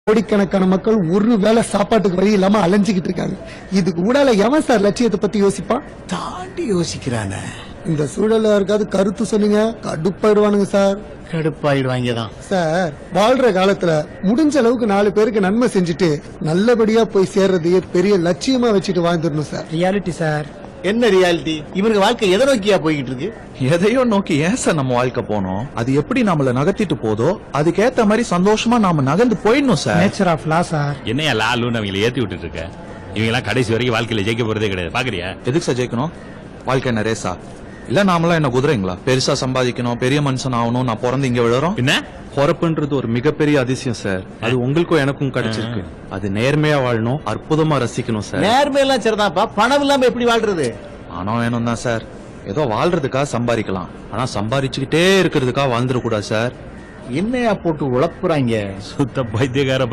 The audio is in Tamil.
கோடிக்கணக்கான மக்கள் ஒரு வேளை சாப்பாட்டுக்கு வழி இல்லாம அலைஞ்சுக்கிட்டு இருக்காங்க. இதுக்கு ஊடால எவன் சார் லட்சியத்தை பத்தி யோசிப்பான்? தாண்டி யோசிக்கிறானே. இந்த சூழல்ல இருக்காது கருத்து சொன்னீங்க கடுப்பாயிடுவானுங்க சார். கடுப்பாயிடுவாங்க தான் சார். வாழ்ற காலத்துல முடிஞ்ச அளவுக்கு 4 பேருக்கு நன்மை செஞ்சுட்டு நல்லபடியா போய் சேர்றதையே பெரிய லட்சியமா வச்சுட்டு வாழ்ந்துடணும் சார். Reality sir. என்ன ரியாலிட்டி? இவனுக்கு வாழ்க்கை எதை நோக்கியா போய்கிட்டு இருக்கு? எதையோ நோக்கி ஏன் சார் நம்ம வாழ்க்கை போனோம்? அது எப்படி நம்மள நகர்த்திட்டு போதோ அதுக்கேத்த மாதிரி சந்தோஷமா நாம நகர்ந்து போயிடணும் sir. Nature of law sir. என்னையா லாலுன்னு அவங்களை ஏத்தி விட்டுட்டு இருக்க? இவங்க எல்லாம் கடைசி வரைக்கும் வாழ்க்கையில ஜெயிக்க போறதே கிடையாது. பாக்குறியா? எதுக்கு சார் ஜெயிக்கணும்? வாழ்க்கை என்ன ரேசா? இல்ல நாமெல்லாம் என்ன குதிரைங்களா? பெருசா சம்பாதிக்கணும், பெரிய மனுஷன் ஆகணும், நான் பிறந்து இங்க விழுறோம். என்ன பொறப்புன்றது ஒரு மிகப்பெரிய அதிசயம் சார். அது உங்களுக்கும் எனக்கும் கிடைச்சிருக்கு. அது நேர்மையா வாழணும், அற்புதமா ரசிக்கணும் சார். நேர்மையெல்லாம் சரிதான்ப்பா, பணம் இல்லாம எப்படி வாழ்றது? பணம் வேணும் தான் சார். ஏதோ வாழ்றதுக்காக சம்பாதிக்கலாம், ஆனா சம்பாதிச்சுக்கிட்டே இருக்கிறதுக்காக வாழ்ந்துடக்கூடாது சார். என்னையா போட்டு உழப்புறாங்க? சுத்த பைத்தியக்கார